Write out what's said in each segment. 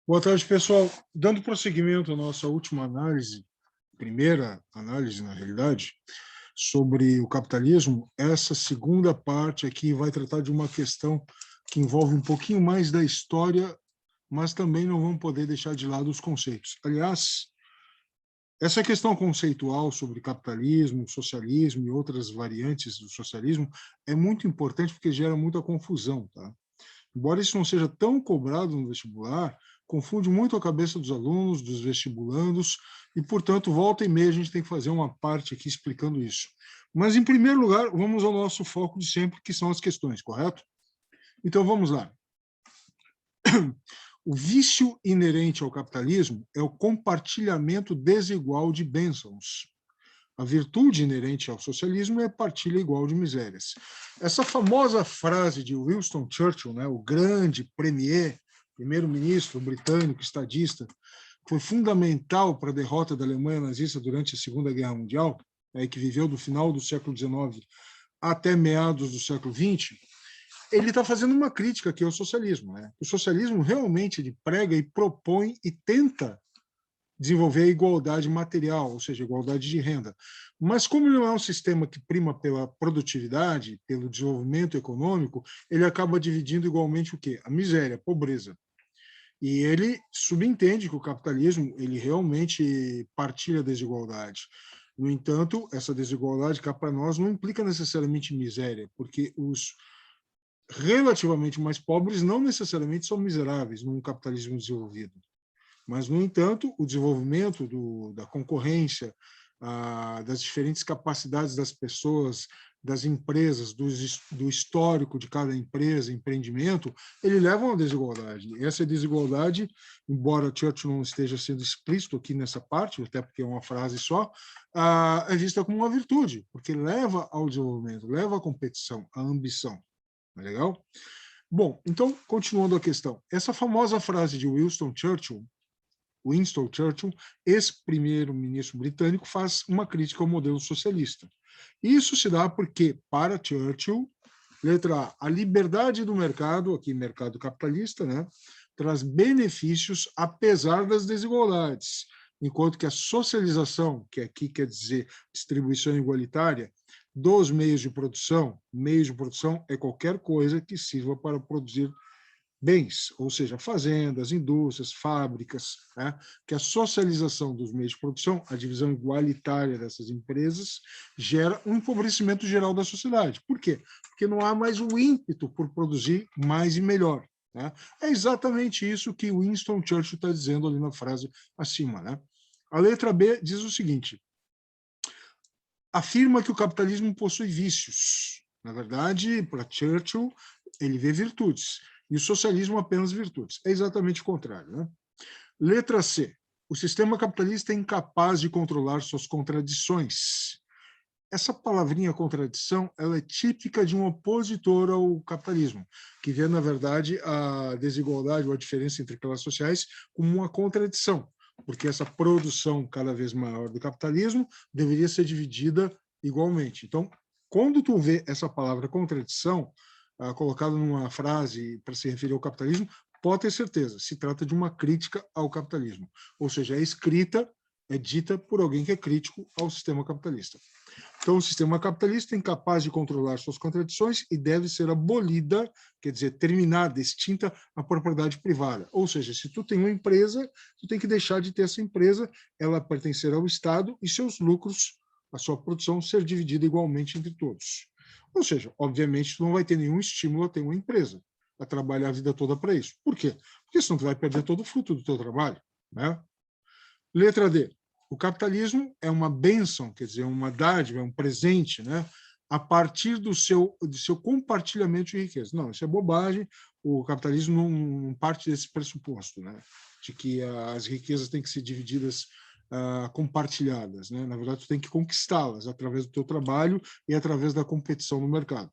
Boa tarde, pessoal. Dando prosseguimento à nossa última análise, primeira análise, na realidade, sobre o capitalismo, essa segunda parte aqui vai tratar de uma questão que envolve um pouquinho mais da história, mas também não vamos poder deixar de lado os conceitos. Aliás, essa questão conceitual sobre capitalismo, socialismo e outras variantes do socialismo é muito importante porque gera muita confusão, tá? Embora isso não seja tão cobrado no vestibular, confunde muito a cabeça dos alunos, dos vestibulandos, e, portanto, volta e meia a gente tem que fazer uma parte aqui explicando isso. Mas, em primeiro lugar, vamos ao nosso foco de sempre, que são as questões, correto? Então, vamos lá. O vício inerente ao capitalismo é o compartilhamento desigual de bênçãos. A virtude inerente ao socialismo é a partilha igual de misérias. Essa famosa frase de Winston Churchill, né, o grande premier, primeiro-ministro britânico, estadista, foi fundamental para a derrota da Alemanha nazista durante a Segunda Guerra Mundial, que viveu do final do século XIX até meados do século XX, ele está fazendo uma crítica aqui ao socialismo. Né? O socialismo realmente ele prega e propõe e tenta desenvolver a igualdade material, ou seja, igualdade de renda. Mas como ele não é um sistema que prima pela produtividade, pelo desenvolvimento econômico, ele acaba dividindo igualmente o quê? A miséria, a pobreza. E ele subentende que o capitalismo ele realmente partilha a desigualdade. No entanto, essa desigualdade cá para nós não implica necessariamente miséria, porque os relativamente mais pobres não necessariamente são miseráveis num capitalismo desenvolvido. Mas, no entanto, o desenvolvimento da concorrência, das diferentes capacidades das pessoas, das empresas, do histórico de cada empresa, empreendimento, ele leva a uma desigualdade. E essa desigualdade, embora Churchill não esteja sendo explícito aqui nessa parte, até porque é uma frase só, é vista como uma virtude, porque leva ao desenvolvimento, leva à competição, à ambição. Não é legal? Bom, então, continuando a questão, essa famosa frase de Winston Churchill, ex-primeiro-ministro britânico, faz uma crítica ao modelo socialista. Isso se dá porque, para Churchill, letra A liberdade do mercado, aqui mercado capitalista, né, traz benefícios apesar das desigualdades, enquanto que a socialização, que aqui quer dizer distribuição igualitária, dos meios de produção é qualquer coisa que sirva para produzir bens, ou seja, fazendas, indústrias, fábricas, né? Que a socialização dos meios de produção, a divisão igualitária dessas empresas, gera um empobrecimento geral da sociedade. Por quê? Porque não há mais o ímpeto por produzir mais e melhor. Né? É exatamente isso que Winston Churchill está dizendo ali na frase acima. Né? A letra B diz o seguinte: afirma que o capitalismo possui vícios. Na verdade, para Churchill, ele vê virtudes e o socialismo apenas virtudes. É exatamente o contrário. Né? Letra C. O sistema capitalista é incapaz de controlar suas contradições. Essa palavrinha contradição ela é típica de um opositor ao capitalismo, que vê, na verdade, a desigualdade ou a diferença entre classes sociais como uma contradição, porque essa produção cada vez maior do capitalismo deveria ser dividida igualmente. Então, quando tu vê essa palavra contradição, colocada numa frase para se referir ao capitalismo, pode ter certeza, se trata de uma crítica ao capitalismo. Ou seja, é escrita, é dita por alguém que é crítico ao sistema capitalista. Então, o sistema capitalista é incapaz de controlar suas contradições e deve ser abolida, quer dizer, terminada, extinta a propriedade privada. Ou seja, se tu tem uma empresa, tu tem que deixar de ter essa empresa, ela pertencer ao Estado e seus lucros, a sua produção, ser dividida igualmente entre todos. Ou seja, obviamente, tu não vai ter nenhum estímulo a ter uma empresa, a trabalhar a vida toda para isso. Por quê? Porque senão tu vai perder todo o fruto do teu trabalho. Né? Letra D. O capitalismo é uma bênção, quer dizer, uma dádiva, é um presente, né? A partir do seu compartilhamento de riqueza. Não, isso é bobagem, o capitalismo não parte desse pressuposto, né? De que as riquezas têm que ser divididas, compartilhadas. Né? Na verdade, tu tem que conquistá-las através do teu trabalho e através da competição no mercado.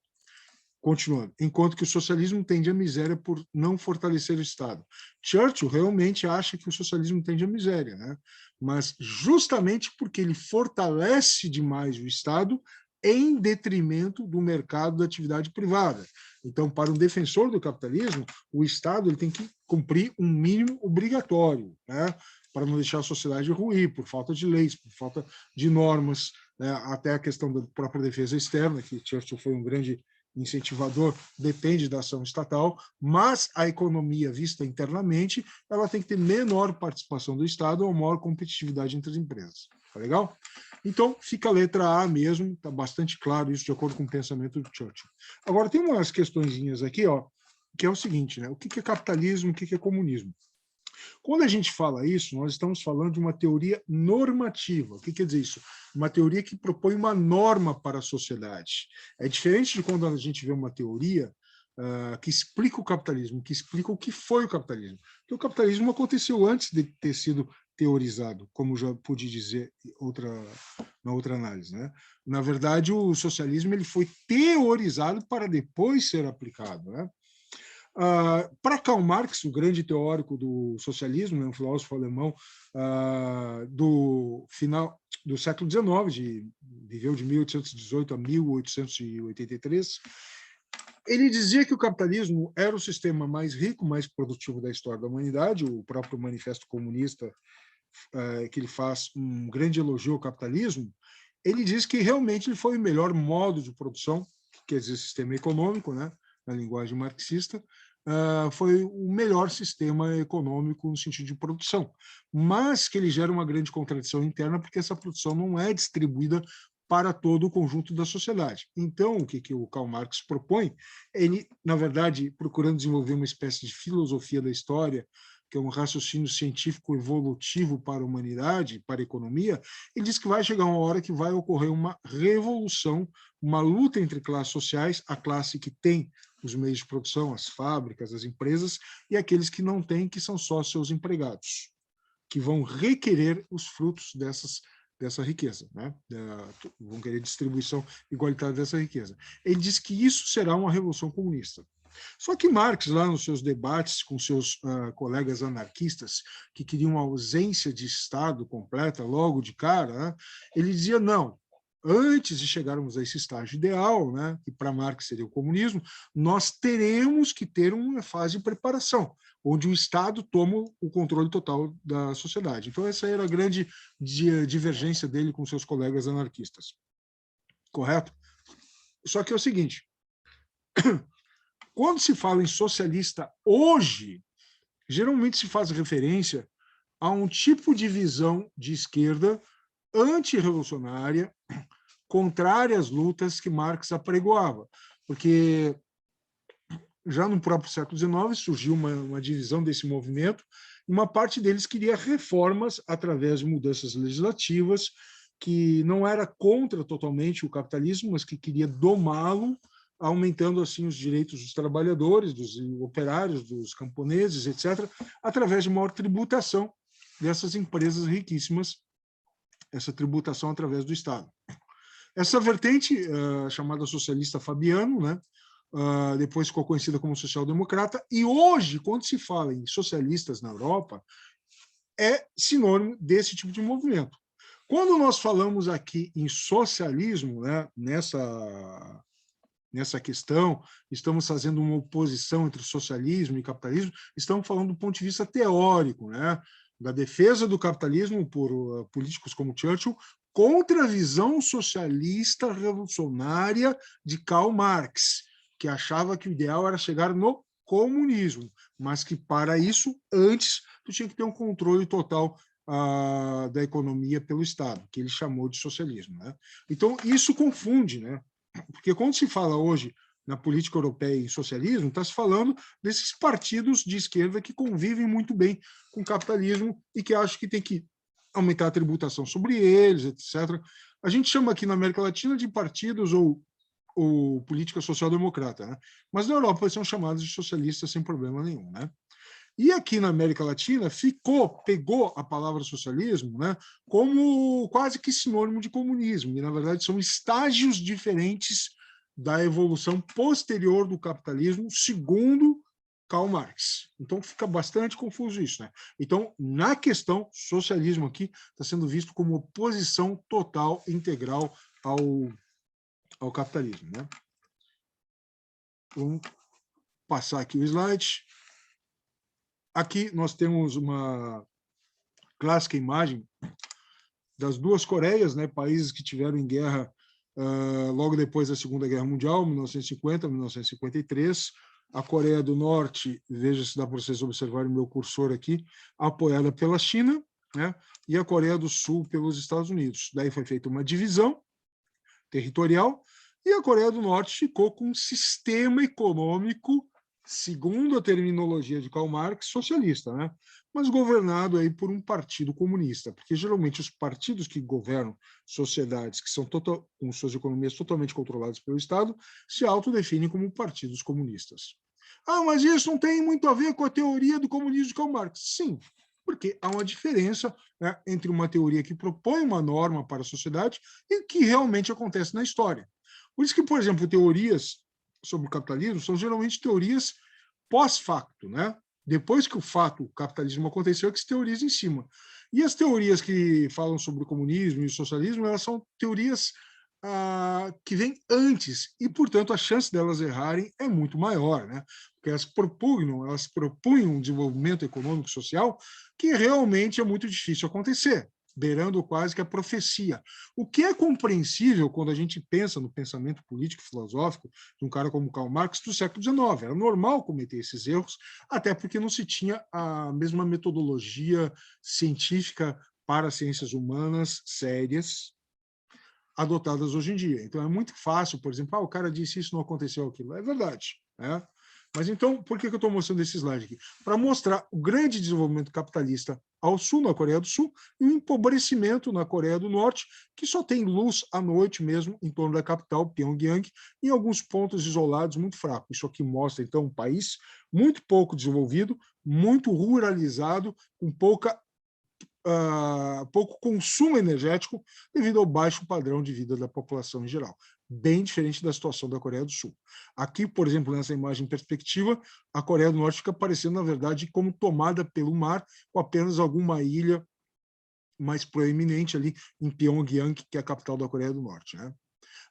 Continuando, enquanto que o socialismo tende à miséria por não fortalecer o Estado. Churchill realmente acha que o socialismo tende à miséria, né? Mas justamente porque ele fortalece demais o Estado, em detrimento do mercado da atividade privada. Então, para um defensor do capitalismo, o Estado ele tem que cumprir um mínimo obrigatório, né, para não deixar a sociedade ruir, por falta de leis, por falta de normas, né, até a questão da própria defesa externa, que Churchill foi um grande incentivador, depende da ação estatal, mas a economia vista internamente, ela tem que ter menor participação do Estado ou maior competitividade entre as empresas. Tá legal? Então, fica a letra A mesmo, está bastante claro isso de acordo com o pensamento do Churchill. Agora, tem umas questõezinhas aqui, ó, que é o seguinte, né? O que é capitalismo, o que é comunismo? Quando a gente fala isso, nós estamos falando de uma teoria normativa. O que quer dizer isso? Uma teoria que propõe uma norma para a sociedade. É diferente de quando a gente vê uma teoria que explica o capitalismo, que explica o que foi o capitalismo. Porque o capitalismo aconteceu antes de ter sido teorizado, como já pude dizer na outra análise, né? Na verdade, o socialismo ele foi teorizado para depois ser aplicado, né? Para Karl Marx, o grande teórico do socialismo, né, um filósofo alemão do final do século XIX, viveu de 1818 a 1883, ele dizia que o capitalismo era o sistema mais rico, mais produtivo da história da humanidade. O próprio Manifesto Comunista, que ele faz um grande elogio ao capitalismo, ele diz que realmente ele foi o melhor modo de produção, quer dizer, sistema econômico, né, na linguagem marxista, foi o melhor sistema econômico no sentido de produção, mas que ele gera uma grande contradição interna, porque essa produção não é distribuída para todo o conjunto da sociedade. Então, o que o Karl Marx propõe? Ele, na verdade, procurando desenvolver uma espécie de filosofia da história, que é um raciocínio científico evolutivo para a humanidade, para a economia, ele diz que vai chegar uma hora que vai ocorrer uma revolução, uma luta entre classes sociais, a classe que tem os meios de produção, as fábricas, as empresas, e aqueles que não têm, que são só seus empregados, que vão requerer os frutos dessa riqueza, né? Vão querer distribuição igualitária dessa riqueza. Ele diz que isso será uma revolução comunista. Só que Marx, lá nos seus debates com seus colegas anarquistas, que queriam uma ausência de Estado completa logo de cara, né, ele dizia, não, antes de chegarmos a esse estágio ideal, né, que para Marx seria o comunismo, nós teremos que ter uma fase de preparação, onde o Estado toma o controle total da sociedade. Então, essa era a grande divergência dele com seus colegas anarquistas. Correto? Só que é o seguinte, quando se fala em socialista hoje, geralmente se faz referência a um tipo de visão de esquerda antirrevolucionária, contrária às lutas que Marx apregoava, porque já no próprio século XIX surgiu uma divisão desse movimento, e uma parte deles queria reformas através de mudanças legislativas, que não era contra totalmente o capitalismo, mas que queria domá-lo, aumentando assim os direitos dos trabalhadores, dos operários, dos camponeses, etc., através de maior tributação dessas empresas riquíssimas, essa tributação através do Estado. Essa vertente, chamada socialista Fabiano, né, depois ficou conhecida como social-democrata, e hoje, quando se fala em socialistas na Europa, é sinônimo desse tipo de movimento. Quando nós falamos aqui em socialismo, né, nessa questão, estamos fazendo uma oposição entre socialismo e capitalismo, estamos falando do ponto de vista teórico, né, da defesa do capitalismo por políticos como Churchill, contra a visão socialista revolucionária de Karl Marx, que achava que o ideal era chegar no comunismo, mas que para isso, antes, tu tinha que ter um controle total da economia pelo Estado, que ele chamou de socialismo, né? Então, isso confunde, né? Porque quando se fala hoje na política europeia em socialismo, está se falando desses partidos de esquerda que convivem muito bem com o capitalismo e que acham que tem que aumentar a tributação sobre eles, etc. A gente chama aqui na América Latina de partidos ou política social-democrata, né? Mas na Europa são chamados de socialistas sem problema nenhum, né? E aqui na América Latina pegou a palavra socialismo, né, como quase que sinônimo de comunismo, e na verdade são estágios diferentes da evolução posterior do capitalismo, segundo Karl Marx. Então fica bastante confuso isso, né? Então, na questão, socialismo aqui está sendo visto como oposição total, integral ao capitalismo, né? Vamos passar aqui o slide. Aqui nós temos uma clássica imagem das duas Coreias, né, países que tiveram em guerra logo depois da Segunda Guerra Mundial, 1950, 1953. A Coreia do Norte, veja se dá para vocês observarem o meu cursor aqui, apoiada pela China, né, e a Coreia do Sul pelos Estados Unidos. Daí foi feita uma divisão territorial e a Coreia do Norte ficou com um sistema econômico, segundo a terminologia de Karl Marx, socialista, né? Mas governado aí por um partido comunista, porque geralmente os partidos que governam sociedades que são com suas economias totalmente controladas pelo Estado se autodefinem como partidos comunistas. Ah, mas isso não tem muito a ver com a teoria do comunismo de Karl Marx. Sim, porque há uma diferença, né, entre uma teoria que propõe uma norma para a sociedade e o que realmente acontece na história. Por isso que, por exemplo, teorias sobre o capitalismo são geralmente teorias pós-facto, né? Depois que o capitalismo aconteceu, é que se teoriza em cima. E as teorias que falam sobre o comunismo e o socialismo, elas são teorias que vêm antes, e, portanto, a chance delas errarem é muito maior, né? Porque elas propunham um desenvolvimento econômico e social que realmente é muito difícil acontecer, beirando quase que a profecia. O que é compreensível quando a gente pensa no pensamento político e filosófico de um cara como Karl Marx do século XIX. Era normal cometer esses erros, até porque não se tinha a mesma metodologia científica para ciências humanas sérias adotadas hoje em dia. Então, é muito fácil, por exemplo, o cara disse isso, não aconteceu aquilo. É verdade, né? Mas então, por que eu estou mostrando esse slide aqui? Para mostrar o grande desenvolvimento capitalista ao sul, na Coreia do Sul, e o empobrecimento na Coreia do Norte, que só tem luz à noite mesmo em torno da capital, Pyongyang, em alguns pontos isolados muito fracos. Isso aqui mostra, então, um país muito pouco desenvolvido, muito ruralizado, com pouco consumo energético devido ao baixo padrão de vida da população em geral, bem diferente da situação da Coreia do Sul. Aqui, por exemplo, nessa imagem em perspectiva, a Coreia do Norte fica parecendo, na verdade, como tomada pelo mar, com apenas alguma ilha mais proeminente ali em Pyongyang, que é a capital da Coreia do Norte, né?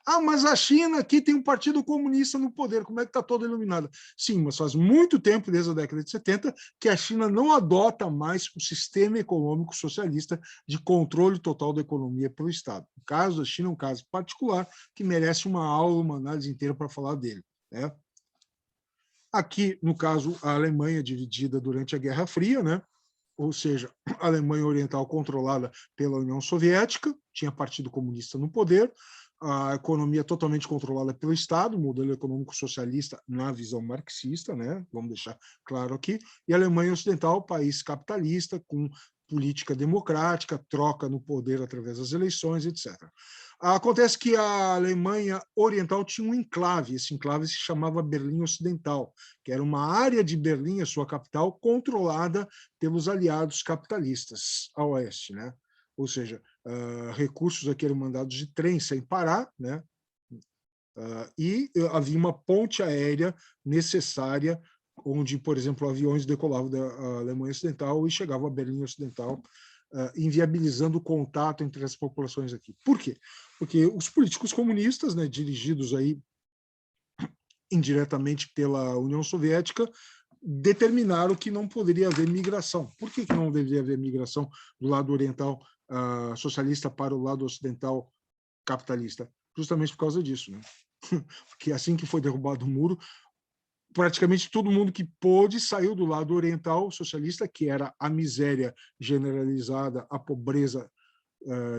Ah, mas a China aqui tem um partido comunista no poder, como é que está toda iluminada? Sim, mas faz muito tempo, desde a década de 70, que a China não adota mais o sistema econômico socialista de controle total da economia pelo Estado. O caso da China é um caso particular que merece uma aula, uma análise inteira para falar dele, né? Aqui, no caso, a Alemanha dividida durante a Guerra Fria, né? Ou seja, a Alemanha Oriental controlada pela União Soviética, tinha partido comunista no poder, a economia totalmente controlada pelo Estado, modelo econômico socialista na visão marxista, né? Vamos deixar claro aqui, e a Alemanha Ocidental, país capitalista, com política democrática, troca no poder através das eleições, etc. Acontece que a Alemanha Oriental tinha um enclave, esse enclave se chamava Berlim Ocidental, que era uma área de Berlim, a sua capital, controlada pelos aliados capitalistas a oeste, né? Ou seja, recursos aqui eram mandados de trem sem parar, né? E havia uma ponte aérea necessária, onde, por exemplo, aviões decolavam da Alemanha Ocidental e chegavam a Berlim Ocidental, inviabilizando o contato entre as populações aqui. Por quê? Porque os políticos comunistas, né, dirigidos aí indiretamente pela União Soviética, determinaram que não poderia haver migração. Por que não deveria haver migração do lado oriental socialista para o lado ocidental capitalista? Justamente por causa disso, né? Porque assim que foi derrubado o muro, praticamente todo mundo que pôde saiu do lado oriental socialista, que era a miséria generalizada, a pobreza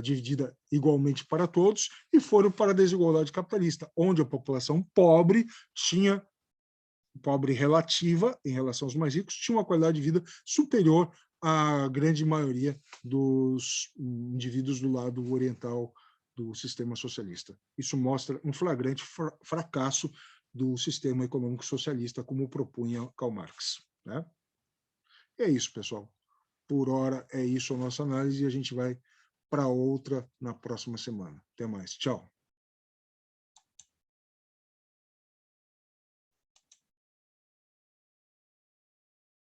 dividida igualmente para todos, e foram para a desigualdade capitalista, onde a população pobre relativa em relação aos mais ricos, tinha uma qualidade de vida superior à grande maioria dos indivíduos do lado oriental do sistema socialista. Isso mostra um flagrante fracasso do sistema econômico socialista, como propunha Karl Marx, né? É isso, pessoal. Por hora, é isso a nossa análise e a gente vai para outra na próxima semana. Até mais. Tchau.